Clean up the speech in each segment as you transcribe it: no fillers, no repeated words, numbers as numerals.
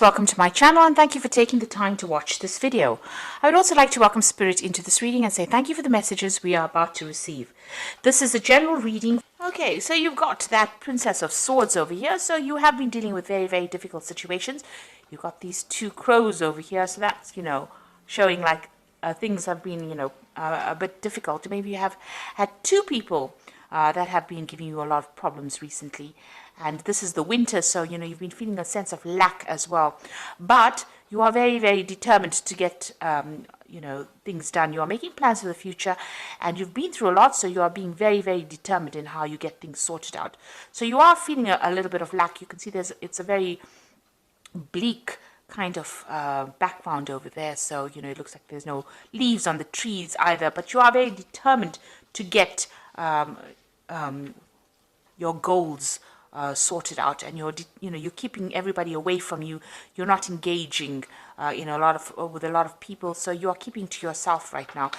Welcome to my channel and thank you for taking the time to watch this video. I would also like to welcome Spirit into this reading and say thank you for the messages we are about to receive. This is a general reading. Okay, so you've got that Princess of Swords over here. So you have been dealing with very, very difficult situations. You've got these two crows over here. So that's, showing like things have been, a bit difficult. Maybe you have had two people that have been giving you a lot of problems recently. And this is the winter, so, you've been feeling a sense of lack as well. But you are very, very determined to get, things done. You are making plans for the future, and you've been through a lot, so you are being very, very determined in how you get things sorted out. So you are feeling a little bit of lack. You can see it's a very bleak kind of background over there. So, it looks like there's no leaves on the trees either, but you are very determined to get your goals sorted out, and you're keeping everybody away from you. You're not engaging with a lot of people, so you are keeping to yourself right now.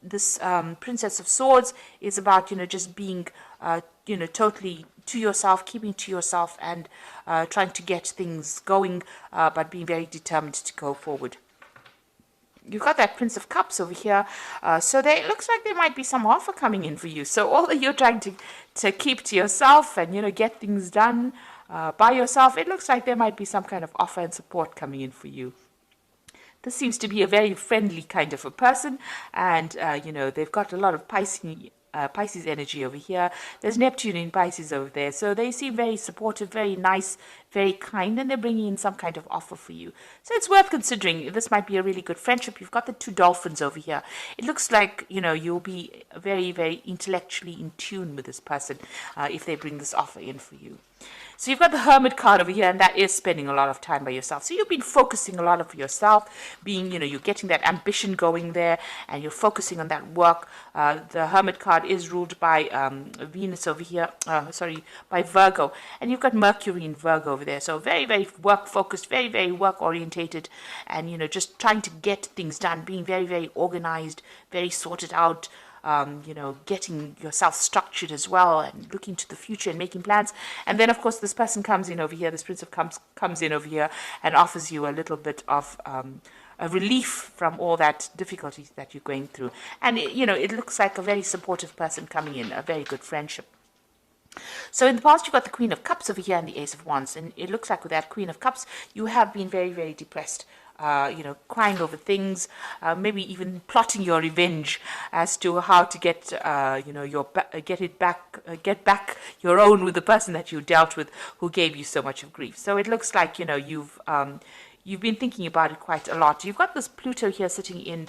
This Princess of Swords is about just being totally to yourself, keeping to yourself, and trying to get things going, but being very determined to go forward. You've got that Prince of Cups over here, so it looks like there might be some offer coming in for you. So although you're trying to keep to yourself and, get things done by yourself, it looks like there might be some kind of offer and support coming in for you. This seems to be a very friendly kind of a person, and, they've got a lot of Pisces energy over here. There's Neptune in Pisces over there, so they seem very supportive, very nice, very kind, and they're bringing in some kind of offer for you. So it's worth considering. This might be a really good friendship. You've got the two dolphins over here. It looks like you'll be very, very intellectually in tune with this person if they bring this offer in for you. So you've got the Hermit card over here, and that is spending a lot of time by yourself. So you've been focusing a lot of yourself, being, you're getting that ambition going there, and you're focusing on that work. The Hermit card is ruled by Venus over here, by Virgo. And you've got Mercury in Virgo over there. So very, very work-focused, very, very work-orientated, and, just trying to get things done, being very, very organized, very sorted out, getting yourself structured as well, and looking to the future and making plans. And then, of course, this person comes in over here, this Prince of Cups comes in over here and offers you a little bit of a relief from all that difficulties that you're going through. And, it looks like a very supportive person coming in, a very good friendship. So in the past, you've got the Queen of Cups over here and the Ace of Wands. And it looks like with that Queen of Cups, you have been very, very depressed. Crying over things, maybe even plotting your revenge as to how to get, get back your own with the person that you dealt with who gave you so much of grief. So it looks like, you've been thinking about it quite a lot. You've got this Pluto here sitting in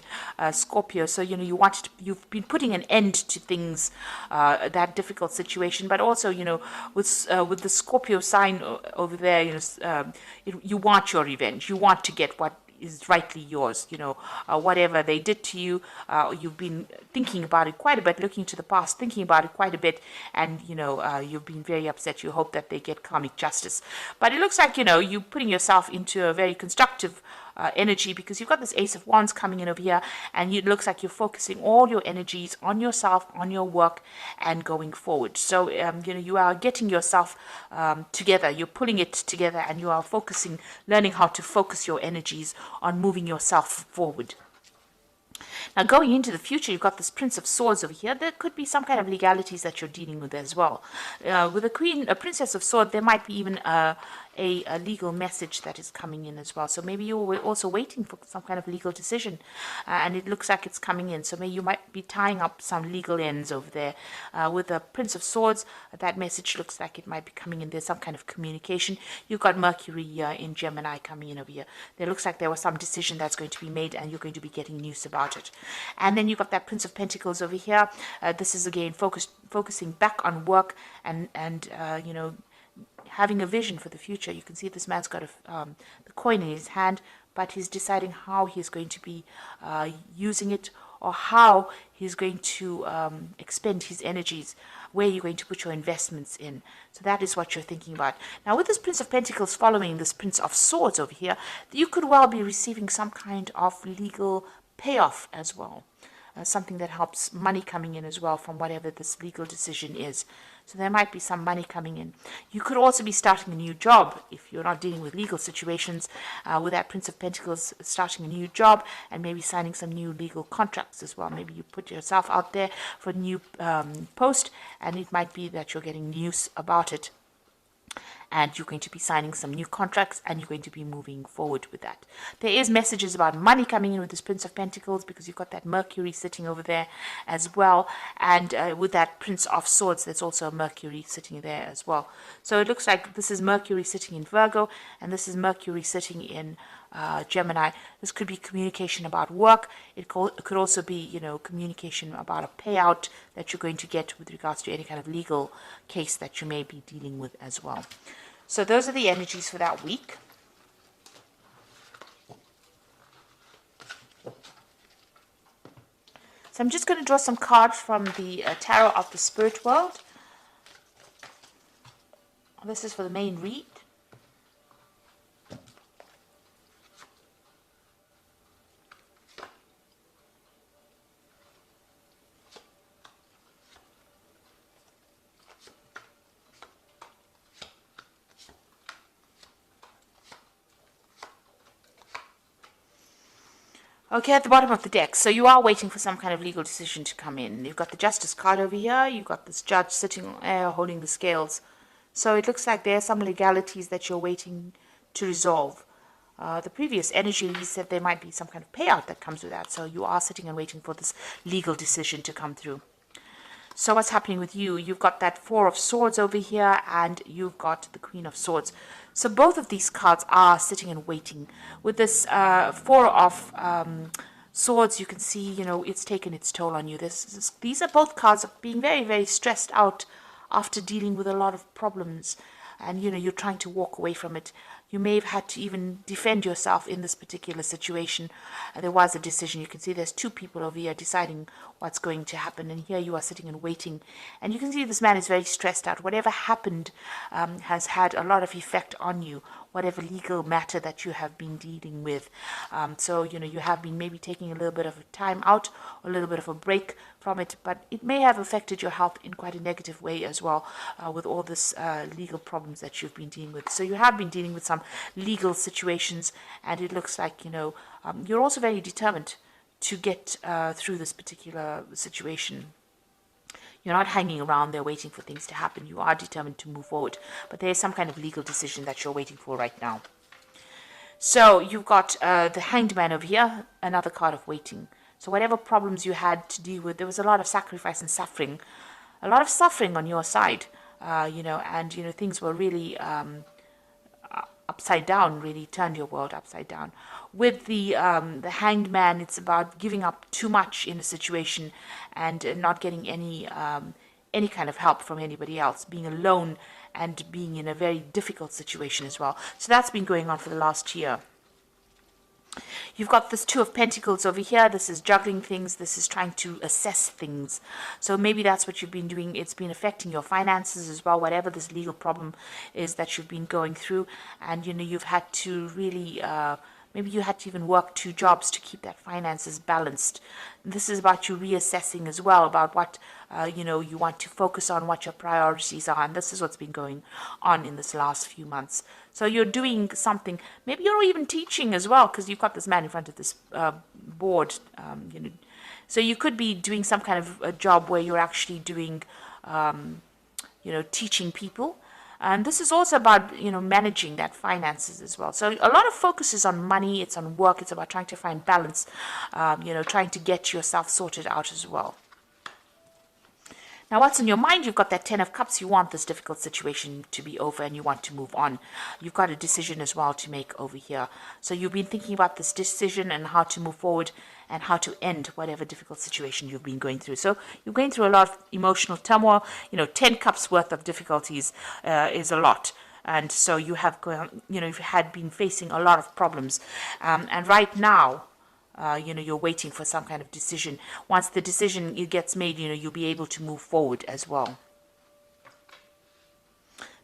Scorpio, so you've been putting an end to things, that difficult situation. But also, with the Scorpio sign over there, you want your revenge. You want to get what is rightly yours. Whatever they did to you, you've been thinking about it quite a bit, looking to the past, thinking about it quite a bit, and you've been very upset. You hope that they get karmic justice, but it looks like you're putting yourself into a very constructive energy, because you've got this Ace of Wands coming in over here, and it looks like you're focusing all your energies on yourself, on your work, and going forward. So you are getting yourself together, you're pulling it together, and you are learning how to focus your energies on moving yourself forward. Now, going into the future, you've got this Prince of Swords over here. There could be some kind of legalities that you're dealing with as well. With a Princess of Swords, there might be even a legal message that is coming in as well. So maybe you were also waiting for some kind of legal decision, and it looks like it's coming in. So maybe you might be tying up some legal ends over there. With the Prince of Swords, that message looks like it might be coming in. There's some kind of communication. You've got Mercury in Gemini coming in over here. There looks like there was some decision that's going to be made, and you're going to be getting news about it. And then you've got that Prince of Pentacles over here. This is again focusing back on work and having a vision for the future. You can see this man's got the coin in his hand, but he's deciding how he's going to be using it, or how he's going to expend his energies, where you're going to put your investments in. So that is what you're thinking about. Now, with this Prince of Pentacles following this Prince of Swords over here, you could well be receiving some kind of legal payoff as well. something that helps money coming in as well from whatever this legal decision is. So there might be some money coming in. You could also be starting a new job if you're not dealing with legal situations, with that Prince of Pentacles, starting a new job and maybe signing some new legal contracts as well. Maybe you put yourself out there for a new post, and it might be that you're getting news about it, and you're going to be signing some new contracts, and you're going to be moving forward with that. There is messages about money coming in with this Prince of Pentacles, because you've got that Mercury sitting over there as well, and with that Prince of Swords, there's also a Mercury sitting there as well. So it looks like this is Mercury sitting in Virgo, and this is Mercury sitting in Gemini. This could be communication about work. It could also be, communication about a payout that you're going to get with regards to any kind of legal case that you may be dealing with as well. So those are the energies for that week. So I'm just going to draw some cards from the Tarot of the Spirit World. This is for the main read. Okay, at the bottom of the deck, so you are waiting for some kind of legal decision to come in. You've got the Justice card over here. You've got this judge sitting holding the scales. So it looks like there are some legalities that you're waiting to resolve. The previous energy said there might be some kind of payout that comes with that. So you are sitting and waiting for this legal decision to come through. So what's happening with you? You've got that Four of Swords over here, and you've got the Queen of Swords. So both of these cards are sitting and waiting. With this Four of Swords, you can see, it's taken its toll on you. These are both cards of being very, very stressed out after dealing with a lot of problems. And, you're trying to walk away from it. You may have had to even defend yourself in this particular situation. There was a decision. You can see there's two people over here deciding what's going to happen. And here you are sitting and waiting. And you can see this man is very stressed out. Whatever happened has had a lot of effect on you, whatever legal matter that you have been dealing with. So, you have been maybe taking a little bit of a time out, a little bit of a break from it, but it may have affected your health in quite a negative way as well, with all this legal problems that you've been dealing with. So you have been dealing with some legal situations, and it looks like, you're also very determined to get through this particular situation. You're not hanging around there waiting for things to happen. You are determined to move forward, but there is some kind of legal decision that you're waiting for right now. So you've got the Hanged Man over here, another card of waiting. So whatever problems you had to deal with, there was a lot of sacrifice and suffering, a lot of suffering on your side, and things were really upside down, really turned your world upside down. With the Hanged Man, it's about giving up too much in a situation and not getting any kind of help from anybody else, being alone and being in a very difficult situation as well. So that's been going on for the last year. You've got this Two of Pentacles over here. This is juggling things. This is trying to assess things. So maybe that's what you've been doing. It's been affecting your finances as well, whatever this legal problem is that you've been going through. And, you've had to really... maybe you had to even work 2 jobs to keep that finances balanced. This is about you reassessing as well, about what, you want to focus on, what your priorities are. And this is what's been going on in this last few months. So you're doing something. Maybe you're even teaching as well, because you've got this man in front of this board. So you could be doing some kind of a job where you're actually doing, teaching people. And this is also about, managing that finances as well. So a lot of focus is on money, it's on work, it's about trying to find balance, trying to get yourself sorted out as well. Now, what's in your mind? You've got that 10 of Cups. You want this difficult situation to be over and you want to move on. You've got a decision as well to make over here. So you've been thinking about this decision and how to move forward and how to end whatever difficult situation you've been going through. So you're going through a lot of emotional turmoil. 10 Cups worth of difficulties is a lot. And so you have gone, you've had been facing a lot of problems. And right now, you're waiting for some kind of decision. Once the decision gets made, you'll be able to move forward as well.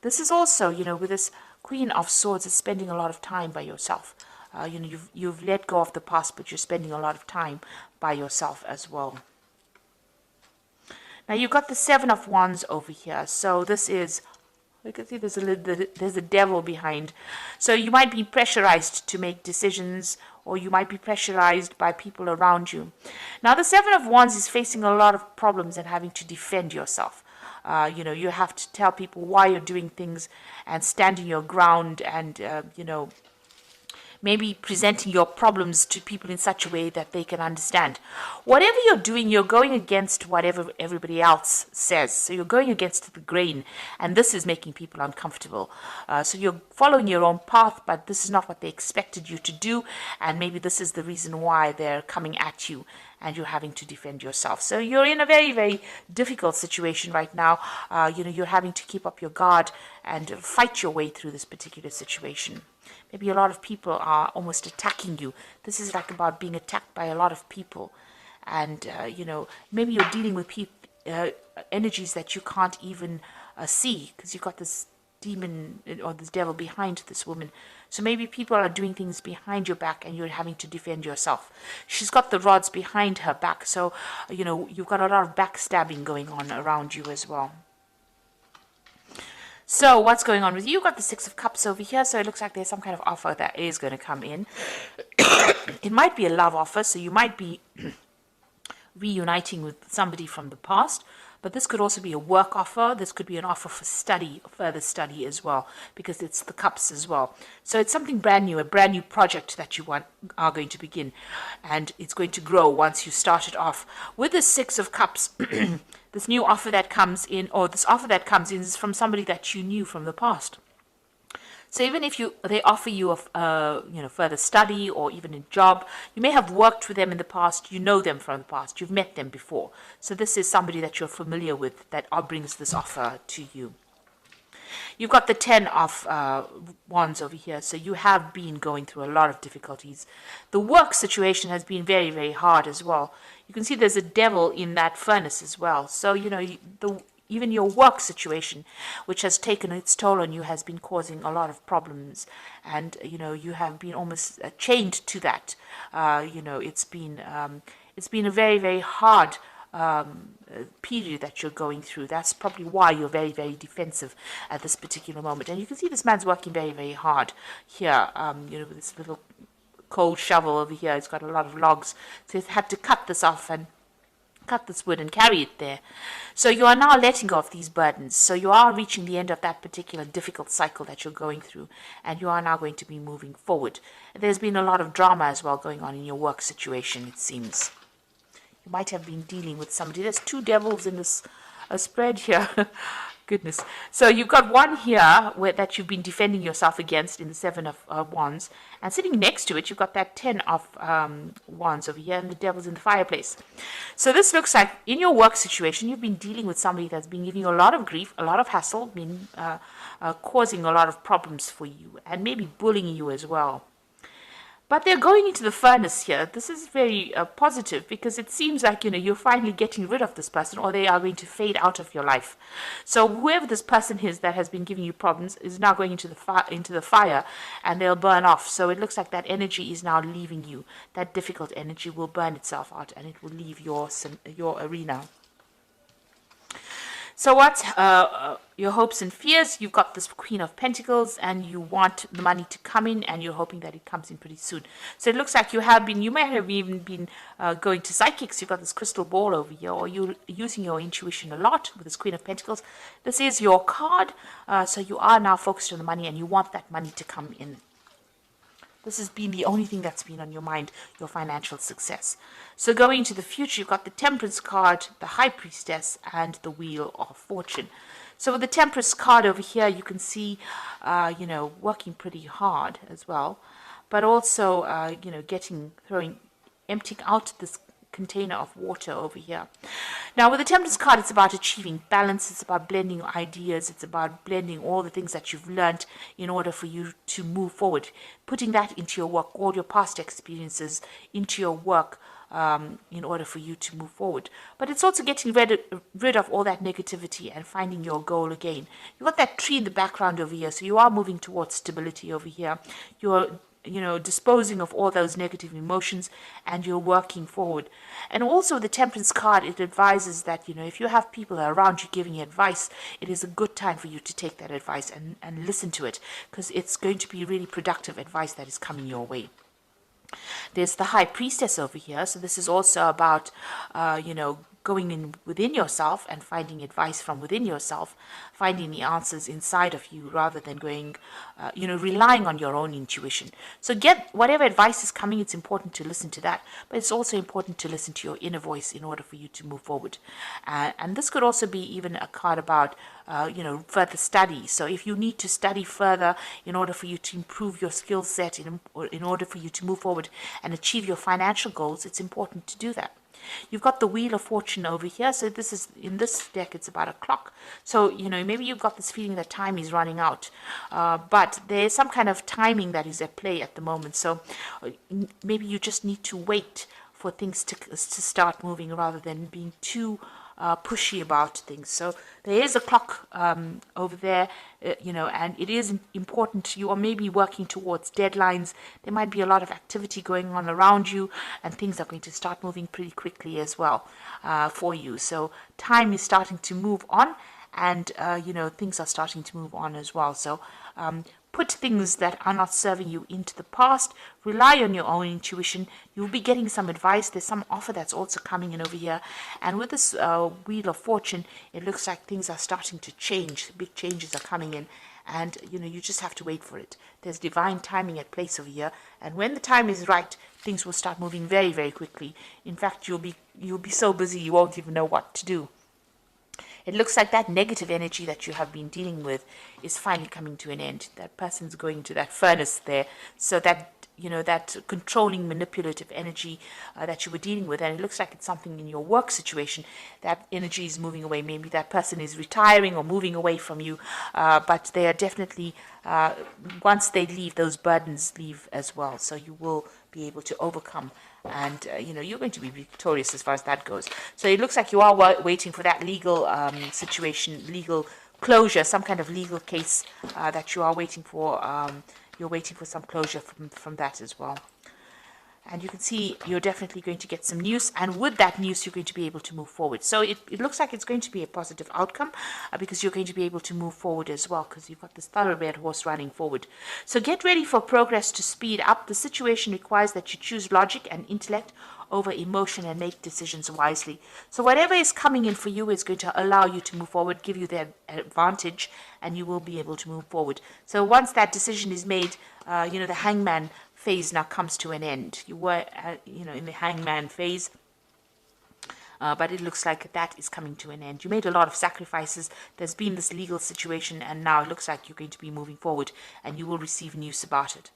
This is also, with this Queen of Swords, is spending a lot of time by yourself. You've let go of the past, but you're spending a lot of time by yourself as well. Now you've got the Seven of Wands over here. So this is, you can see there's a devil behind. So you might be pressurized to make decisions, or you might be pressurized by people around you. Now the Seven of Wands is facing a lot of problems and having to defend yourself. You have to tell people why you're doing things and standing your ground, and maybe presenting your problems to people in such a way that they can understand. Whatever you're doing, you're going against whatever everybody else says. So you're going against the grain, and this is making people uncomfortable. So you're following your own path, but this is not what they expected you to do, and maybe this is the reason why they're coming at you and you're having to defend yourself. So you're in a very, very difficult situation right now. You're having to keep up your guard and fight your way through this particular situation. Maybe a lot of people are almost attacking you. This is like about being attacked by a lot of people. And, maybe you're dealing with energies that you can't even see, because you've got this demon or this devil behind this woman. So maybe people are doing things behind your back and you're having to defend yourself. She's got the rods behind her back. So, you've got a lot of backstabbing going on around you as well. So what's going on with you? You've got the Six of Cups over here. So it looks like there's some kind of offer that is going to come in. It might be a love offer. So you might be reuniting with somebody from the past. But this could also be a work offer. This could be an offer for study, further study as well, because it's the cups as well. So it's something brand new, a brand new project that you are going to begin. And it's going to grow once you start it off. With the Six of Cups, this new offer that comes in, or this offer that comes in, is from somebody that you knew from the past. So even if they offer you a further study or even a job, you may have worked with them in the past, you know them from the past, you've met them before. So this is somebody that you're familiar with that brings this offer to you. You've got the Ten of Wands over here, so you have been going through a lot of difficulties. The work situation has been very, very hard as well. You can see there's a devil in that furnace as well. So, even your work situation, which has taken its toll on you, has been causing a lot of problems. And, you have been almost chained to that. It's been a very, very hard period that you're going through. That's probably why you're very, very defensive at this particular moment. And you can see this man's working very, very hard here, with this little cold shovel over here. It's got a lot of logs. So he's had to cut this off and cut this wood and carry it there. So you are now letting go of these burdens. So you are reaching the end of that particular difficult cycle that you're going through, and you are now going to be moving forward. There's been a lot of drama as well going on in your work situation, it seems. You might have been dealing with somebody. There's two devils in this spread here. Goodness. So you've got one here that you've been defending yourself against in the Seven of Wands. And sitting next to it, you've got that Ten of Wands over here, and the devil's in the fireplace. So this looks like in your work situation, you've been dealing with somebody that's been giving you a lot of grief, a lot of hassle, been causing a lot of problems for you, and maybe bullying you as well. But they're going into the furnace here. This is very positive, because it seems like, you're finally getting rid of this person, or they are going to fade out of your life. So whoever this person is that has been giving you problems is now going into the fire, and they'll burn off. So it looks like that energy is now leaving you. That difficult energy will burn itself out, and it will leave your arena. So what's your hopes and fears? You've got this Queen of Pentacles, and you want the money to come in, and you're hoping that it comes in pretty soon. So it looks like you might have even been going to psychics. You've got this crystal ball over here, or you're using your intuition a lot with this Queen of Pentacles. This is your card. So you are now focused on the money, and you want that money to come in. This has been the only thing that's been on your mind, your financial success. So going into the future, you've got the Temperance card, the High Priestess, and the Wheel of Fortune. So with the Temperance card over here, you can see, working pretty hard as well. But also, emptying out this container of water over here. Now with the Temperance card, it's about achieving balance. It's about blending ideas. It's about blending all the things that you've learned in order for you to move forward, putting that into your work, all your past experiences into your work, in order for you to move forward. But it's also getting rid of all that negativity and finding your goal again. You've got that tree in the background over here, so you are moving towards stability over here. You're disposing of all those negative emotions, and you're working forward. And also the Temperance card, it advises that, if you have people around you giving you advice, it is a good time for you to take that advice and listen to it, because it's going to be really productive advice that is coming your way. There's the High Priestess over here. So this is also about, going in within yourself and finding advice from within yourself, finding the answers inside of you rather than going, relying on your own intuition. So get whatever advice is coming, it's important to listen to that, but it's also important to listen to your inner voice in order for you to move forward. And this could also be even a card about, further study. So if you need to study further in order for you to improve your skill set, in order for you to move forward and achieve your financial goals, it's important to do that. You've got the Wheel of Fortune over here. So this is, in this deck, it's about a clock. So, maybe you've got this feeling that time is running out. But there's some kind of timing that is at play at the moment. So maybe you just need to wait for things to start moving rather than being too pushy about things. So there is a clock over there, and it is important. You are maybe working towards deadlines. There might be a lot of activity going on around you, and things are going to start moving pretty quickly as well for you. So time is starting to move on, and things are starting to move on as well. So put things that are not serving you into the past. Rely on your own intuition. You'll be getting some advice. There's some offer that's also coming in over here. And with this Wheel of Fortune, it looks like things are starting to change. Big changes are coming in. And, you just have to wait for it. There's divine timing at place over here. And when the time is right, things will start moving very, very quickly. In fact, you'll be so busy you won't even know what to do. It looks like that negative energy that you have been dealing with is finally coming to an end. That person's going to that furnace there. So that, that controlling, manipulative energy that you were dealing with, and it looks like it's something in your work situation, that energy is moving away. Maybe that person is retiring or moving away from you, but they are definitely, once they leave, those burdens leave as well. So you will be able to overcome, and you're going to be victorious as far as that goes. So it looks like you are waiting for that legal situation, legal closure, some kind of legal case that you are waiting for. You're waiting for some closure from that as well. And you can see you're definitely going to get some news, and with that news you're going to be able to move forward. So it looks like it's going to be a positive outcome because you're going to be able to move forward as well, because you've got this thoroughbred horse running forward. So get ready for progress to speed up. The situation requires that you choose logic and intellect over emotion and make decisions wisely. So whatever is coming in for you is going to allow you to move forward, give you the advantage, and you will be able to move forward. So once that decision is made, the hangman phase now comes to an end. You were, in the hangman phase, but it looks like that is coming to an end. You made a lot of sacrifices. There's been this legal situation, and now it looks like you're going to be moving forward, and you will receive news about it.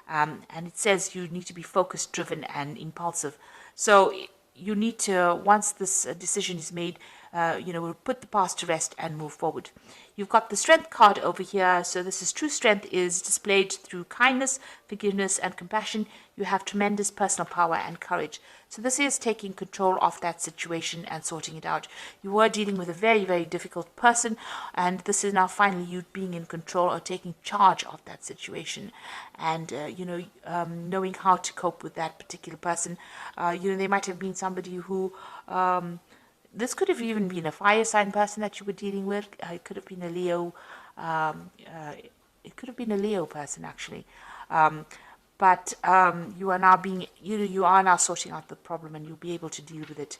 And it says you need to be focused, driven, and impulsive. So you need to, once this decision is made, we'll put the past to rest and move forward. You've got the Strength card over here. So this is true strength is displayed through kindness, forgiveness, and compassion. You have tremendous personal power and courage. So this is taking control of that situation and sorting it out. You were dealing with a very, very difficult person, and this is now finally you being in control or taking charge of that situation, and knowing how to cope with that particular person. They might have been somebody who this could have even been a fire sign person that you were dealing with. It could have been a Leo. It could have been a Leo person actually. But you are now you are now sorting out the problem, and you'll be able to deal with it.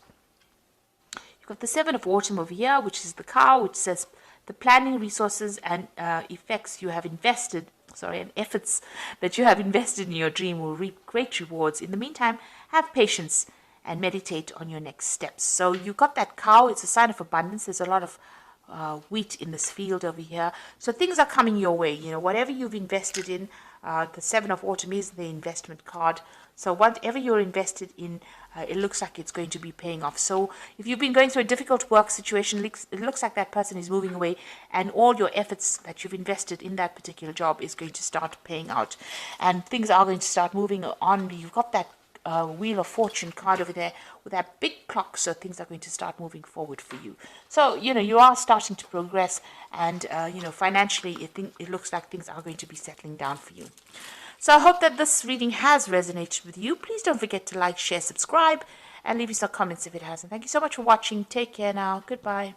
You've got the Seven of Autumn over here, which is the cow, which says the planning, resources, and effects you have invested. And efforts that you have invested in your dream will reap great rewards. In the meantime, have patience and meditate on your next steps. So you've got that cow. It's a sign of abundance. There's a lot of wheat in this field over here. So things are coming your way. Whatever you've invested in, the Seven of Autumn is the investment card. So whatever you're invested in, it looks like it's going to be paying off. So if you've been going through a difficult work situation, it looks like that person is moving away, and all your efforts that you've invested in that particular job is going to start paying out, and things are going to start moving on. You've got that Wheel of Fortune card over there with that big clock. So things are going to start moving forward for you. So, you are starting to progress, and, financially, it looks like things are going to be settling down for you. So I hope that this reading has resonated with you. Please don't forget to like, share, subscribe, and leave me some comments if it hasn't. Thank you so much for watching. Take care now. Goodbye.